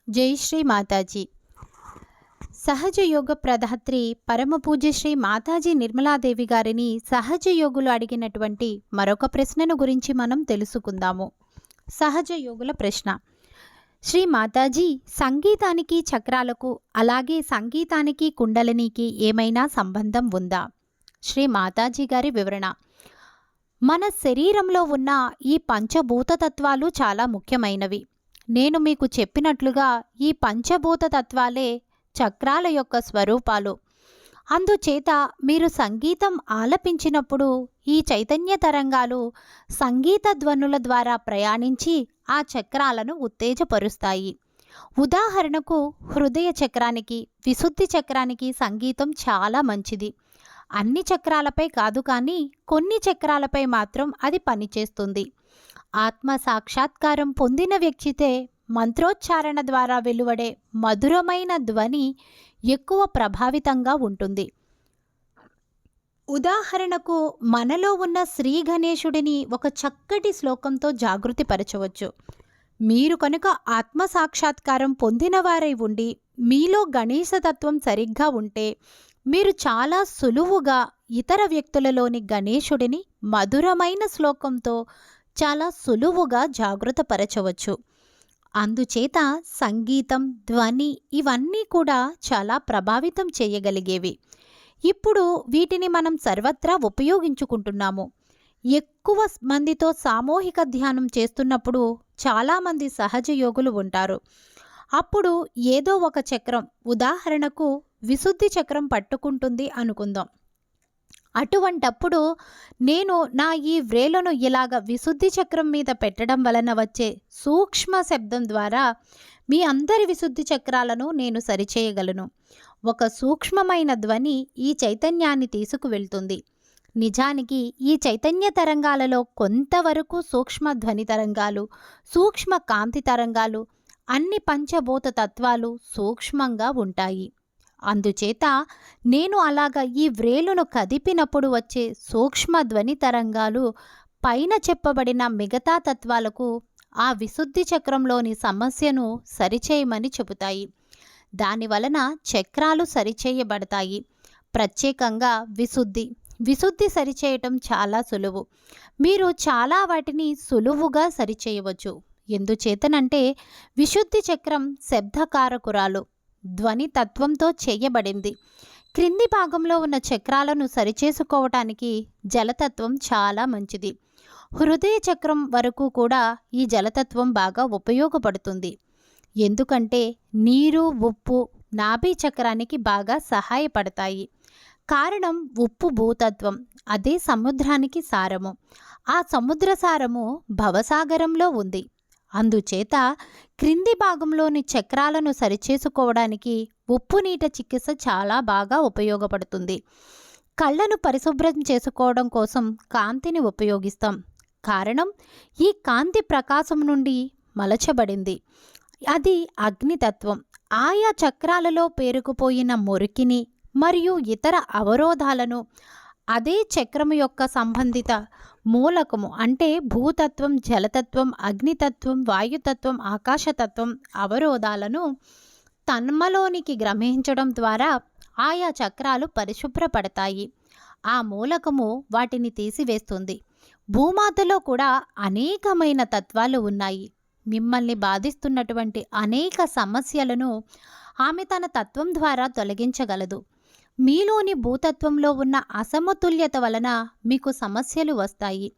జై శ్రీ మాతాజీ. సహజ యోగ ప్రధాత్రి పరమ పూజ్య శ్రీ మాతాజీ నిర్మలాదేవి గారిని సహజ యోగులు అడిగినటువంటి మరొక ప్రశ్నను గురించి మనం తెలుసుకుందాము. సహజ యోగుల ప్రశ్న: శ్రీ మాతాజీ, సంగీతానికి చక్రాలకు అలాగే సంగీతానికి కుండలినికి ఏమైనా సంబంధం ఉందా? శ్రీ మాతాజీ గారి వివరణ: మన శరీరంలో ఉన్న ఈ పంచభూత తత్వాలు చాలా ముఖ్యమైనవి. నేను మీకు చెప్పినట్లుగా ఈ పంచభూత తత్వాలే చక్రాల యొక్క స్వరూపాలు. అందుచేత మీరు సంగీతం ఆలపించినప్పుడు ఈ చైతన్య తరంగాలు సంగీత ధ్వనుల ద్వారా ప్రయాణించి ఆ చక్రాలను ఉత్తేజపరుస్తాయి. ఉదాహరణకు, హృదయ చక్రానికి, విశుద్ధి చక్రానికి సంగీతం చాలా మంచిది. అన్ని చక్రాలపై కాదు, కానీ కొన్ని చక్రాలపై మాత్రం అది పనిచేస్తుంది. ఆత్మ సాక్షాత్కారం పొందిన వ్యక్తితే మంత్రోచ్చారణ ద్వారా వెలువడే మధురమైన ధ్వని ఎక్కువ ప్రభావితంగా ఉంటుంది. ఉదాహరణకు, మనలో ఉన్న శ్రీ గణేశుడిని ఒక చక్కటి శ్లోకంతో జాగృతి పరచవచ్చు. మీరు కనుక ఆత్మ సాక్షాత్కారం పొందినవారై ఉండి మీలో గణేశతత్వం సరిగ్గా ఉంటే మీరు చాలా సులువుగా ఇతర వ్యక్తులలోని గణేశుడిని మధురమైన శ్లోకంతో చాలా సులువుగా జాగృతపరచవచ్చు. అందుచేత సంగీతం, ధ్వని ఇవన్నీ కూడా చాలా ప్రభావితం చేయగలిగేవి. ఇప్పుడు వీటిని మనం సర్వత్రా ఉపయోగించుకుంటున్నాము. ఎక్కువ మందితో సామూహిక ధ్యానం చేస్తున్నప్పుడు చాలామంది సహజ యోగులు ఉంటారు. అప్పుడు ఏదో ఒక చక్రం, ఉదాహరణకు విశుద్ధి చక్రం పట్టుకుంటుంది అనుకుందాం. అటువంటప్పుడు నేను నా ఈ వ్రేలను ఇలాగ విశుద్ధి చక్రం మీద పెట్టడం వలన వచ్చే సూక్ష్మ శబ్దం ద్వారా మీ అందరి విశుద్ధి చక్రాలను నేను సరిచేయగలను. ఒక సూక్ష్మమైన ధ్వని ఈ చైతన్యాన్ని తీసుకువెళ్తుంది. నిజానికి ఈ చైతన్య తరంగాలలో కొంతవరకు సూక్ష్మ ధ్వని తరంగాలు, సూక్ష్మ కాంతి తరంగాలు, అన్ని పంచభూత తత్వాలు సూక్ష్మంగా ఉంటాయి. అందుచేత నేను అలాగ ఈ వ్రేలును కదిపినప్పుడు వచ్చే సూక్ష్మ ధ్వని తరంగాలు పైన చెప్పబడిన మిగతా తత్వాలకు ఆ విశుద్ధి చక్రంలోని సమస్యను సరిచేయమని చెబుతాయి. దానివలన చక్రాలు సరిచేయబడతాయి. ప్రత్యేకంగా విశుద్ధి సరిచేయటం చాలా సులువు. మీరు చాలా వాటిని సులువుగా సరిచేయవచ్చు. ఎందుచేతనంటే విశుద్ధి చక్రం శబ్దకారకురాలు, ధ్వని తత్వంతో చేయబడింది. క్రింది భాగంలో ఉన్న చక్రాలను సరిచేసుకోవటానికి జలతత్వం చాలా మంచిది. హృదయ చక్రం వరకు కూడా ఈ జలతత్వం బాగా ఉపయోగపడుతుంది. ఎందుకంటే నీరు, ఉప్పు నాభి చక్రానికి బాగా సహాయపడతాయి. కారణం, ఉప్పు భూతత్వం, అదే సముద్రానికి సారము. ఆ సముద్ర సారము భవసాగరంలో ఉంది. అందుచేత క్రింది భాగంలోని చక్రాలను సరిచేసుకోవడానికి ఉప్పు నీట చికిత్స చాలా బాగా ఉపయోగపడుతుంది. కళ్ళను పరిశుభ్రం చేసుకోవడం కోసం కాంతిని ఉపయోగిస్తాం. కారణం, ఈ కాంతి ప్రకాశం నుండి మలచబడింది. అది అగ్నితత్వం. ఆయా చక్రాలలో పేరుకుపోయిన మురికిని మరియు ఇతర అవరోధాలను అదే చక్రము యొక్క సంబంధిత మూలకము అంటే భూతత్వం, జలతత్వం, అగ్నితత్వం, వాయుతత్వం, ఆకాశతత్వం అవరోధాలను తన్మలోనికి గ్రహించడం ద్వారా ఆయా చక్రాలు పరిశుభ్రపడతాయి. ఆ మూలకము వాటిని తీసివేస్తుంది. భూమాతలో కూడా అనేకమైన తత్వాలు ఉన్నాయి. మిమ్మల్ని బాధిస్తున్నటువంటి అనేక సమస్యలను ఆమె తన తత్వం ద్వారా తొలగించగలదు. మీలోని భూతత్వంలో ఉన్న అసమతుల్యత వలన మీకు సమస్యలు వస్తాయి.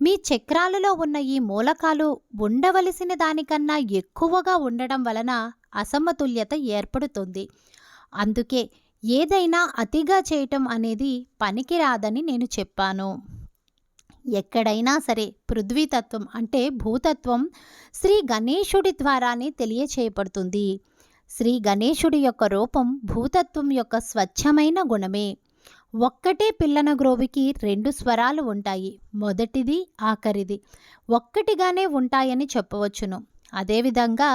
మీ చక్రాలలో ఉన్న ఈ మూలకాలు ఉండవలసిన దానికన్నా ఎక్కువగా ఉండడం వలన అసమతుల్యత ఏర్పడుతుంది. అందుకే ఏదైనా అతిగా చేయటం అనేది పనికిరాదని నేను చెప్పాను. ఎక్కడైనా సరే పృథ్వీతత్వం అంటే భూతత్వం శ్రీ గణేశుడి ద్వారానే తెలియచేయబడుతుంది. శ్రీ గణేశుడి యొక్క రూపం భూతత్వం యొక్క స్వచ్ఛమైన గుణమే. ఒక్కటే పిల్లన గ్రోవికి 2 స్వరాలు ఉంటాయి. మొదటిది, ఆఖరిది ఒక్కటిగానే ఉంటాయని చెప్పవచ్చును. అదేవిధంగా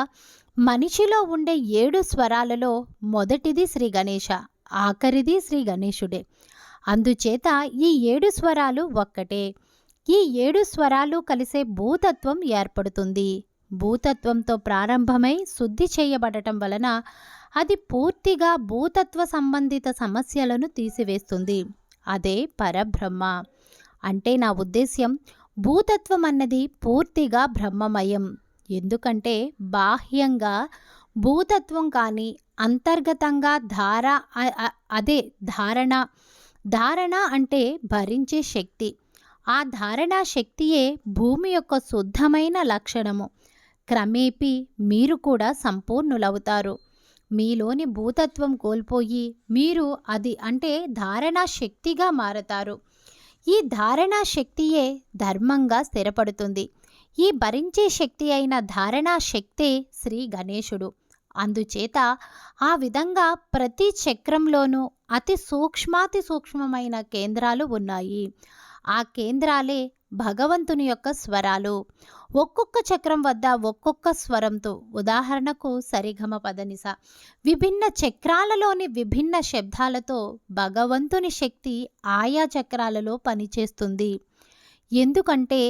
మనిషిలో ఉండే 7 స్వరాలలో మొదటిది శ్రీ గణేశ, ఆఖరిది శ్రీ గణేశుడే. అందుచేత ఈ 7 స్వరాలు ఒక్కటే. ఈ 7 స్వరాలు కలిసే భూతత్వం ఏర్పడుతుంది. భూతత్వంతో ప్రారంభమై శుద్ధి చేయబడటం వలన అది పూర్తిగా భూతత్వ సంబంధిత సమస్యలను తీసివేస్తుంది. అదే పరబ్రహ్మ. అంటే నా ఉద్దేశ్యం, భూతత్వం అన్నది పూర్తిగా బ్రహ్మమయం. ఎందుకంటే బాహ్యంగా భూతత్వం కానీ అంతర్గతంగా అదే ధారణ. ధారణ అంటే భరించే శక్తి. ఆ ధారణా శక్తియే భూమి యొక్క శుద్ధమైన లక్షణము. క్రమేపీ మీరు కూడా సంపూర్ణులవుతారు. మీలోని భూతత్వం కోల్పోయి మీరు అది అంటే ధారణా శక్తిగా మారతారు. ఈ ధారణా శక్తియే ధర్మంగా స్థిరపడుతుంది. ఈ భరించే శక్తి అయిన ధారణా శక్తే శ్రీ గణేశుడు. అందుచేత ఆ విధంగా ప్రతి చక్రంలోనూ అతి సూక్ష్మాతి సూక్ష్మమైన కేంద్రాలు ఉన్నాయి. ఆ కేంద్రాలే భగవంతుని యొక్క స్వరాలు. ఒక్కొక్క చక్రం వద్ద ఒక్కొక్క స్వరంతో, ఉదాహరణకు సరిగమ పదనిస, విభిన్న చక్రాలలోని విభిన్న శబ్దాలతో భగవంతుని శక్తి ఆయా చక్రాలలో పనిచేస్తుంది. ఎందుకంటే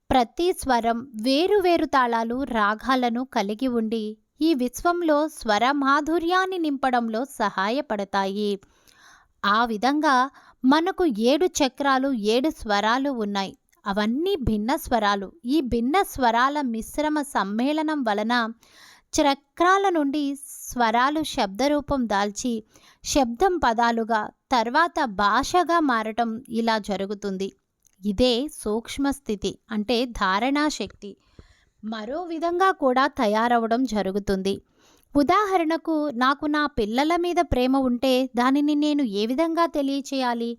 ప్రతి స్వరం వేరువేరు తాళాలు, రాగాలను కలిగి ఉండి ఈ విశ్వంలో స్వర మాధుర్యాన్ని నింపడంలో సహాయపడతాయి. ఆ విధంగా మనకు 7 చక్రాలు, 7 స్వరాలు ఉన్నాయి. అవన్నీ భిన్న స్వరాలు. ఈ భిన్న స్వరాల మిశ్రమ సమ్మేళనం వలన చక్రాల నుండి స్వరాలు శబ్దరూపం దాల్చి శబ్దం పదాలుగా, తర్వాత భాషగా మారటం ఇలా జరుగుతుంది. ఇదే సూక్ష్మస్థితి అంటే ధారణా శక్తి. మరో విధంగా కూడా తయారవడం జరుగుతుంది. ఉదాహరణకు నాకు నా పిల్లల మీద ప్రేమ ఉంటే దానిని నేను ఏ విధంగా తెలియచేయాలి?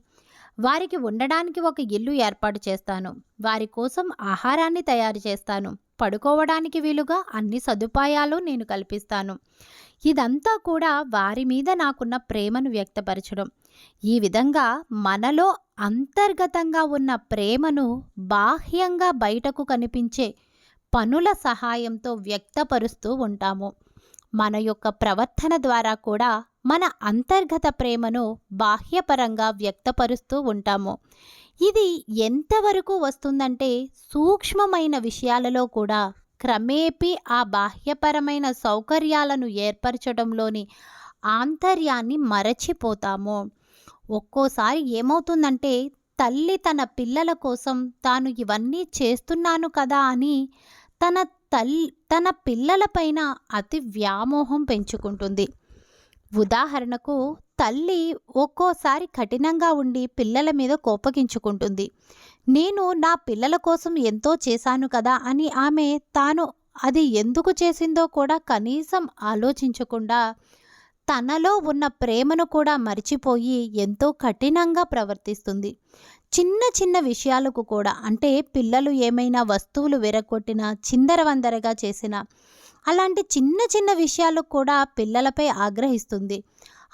వారికి ఉండడానికి ఒక ఇల్లు ఏర్పాటు చేస్తాను. వారి కోసం ఆహారాన్ని తయారు చేస్తాను. పడుకోవడానికి వీలుగా అన్ని సదుపాయాలు నేను కల్పిస్తాను. ఇదంతా కూడా వారి మీద నాకున్న ప్రేమను వ్యక్తపరచడం. ఈ విధంగా మనలో అంతర్గతంగా ఉన్న ప్రేమను బాహ్యంగా బయటకు కనిపించే పనుల సహాయంతో వ్యక్తపరుస్తూ ఉంటాము. మన యొక్క ప్రవర్తన ద్వారా కూడా మన అంతర్గత ప్రేమను బాహ్యపరంగా వ్యక్తపరుస్తూ ఉంటాము. ఇది ఎంతవరకు వస్తుందంటే సూక్ష్మమైన విషయాలలో కూడా క్రమేపీ ఆ బాహ్యపరమైన సౌకర్యాలను ఏర్పరచడంలోని ఆంతర్యాన్ని మరచిపోతాము. ఒక్కోసారి ఏమవుతుందంటే తల్లి తన పిల్లల కోసం తాను ఇవన్నీ చేస్తున్నాను కదా అని తన పిల్లలపైన అతి వ్యామోహం పెంచుకుంటుంది. ఉదాహరణకు తల్లి ఒక్కోసారి కఠినంగా ఉండి పిల్లల మీద కోపగించుకుంటుంది. నేను నా పిల్లల కోసం ఎంతో చేశాను కదా అని ఆమె తాను అది ఎందుకు చేసిందో కూడా కనీసం ఆలోచించకుండా తనలో ఉన్న ప్రేమను కూడా మర్చిపోయి ఎంతో కఠినంగా ప్రవర్తిస్తుంది. చిన్న చిన్న విషయాలకు కూడా, అంటే పిల్లలు ఏమైనా వస్తువులు విరగొట్టినా, చిందరవందరగా చేసినా, అలాంటి చిన్న చిన్న విషయాలకు కూడా పిల్లలపై ఆగ్రహిస్తుంది.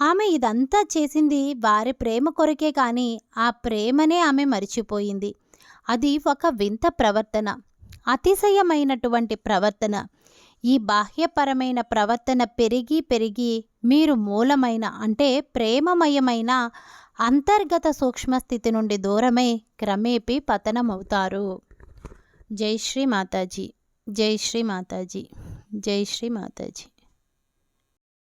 ఆమె ఇదంతా చేసింది వారి ప్రేమ కొరకే, కానీ ఆ ప్రేమనే ఆమె మర్చిపోయింది. అది ఒక వింత ప్రవర్తన, అతిశయమైనటువంటి ప్రవర్తన. ఈ బాహ్యపరమైన ప్రవర్తన పెరిగి పెరిగి మీరు మూలమైన అంటే ప్రేమమయమైన అంతర్గత సూక్ష్మస్థితి నుండి దూరమై క్రమేపీ పతనమవుతారు. జై శ్రీ మాతాజీ. జై శ్రీ మాతాజీ. జై శ్రీ మాతాజీ.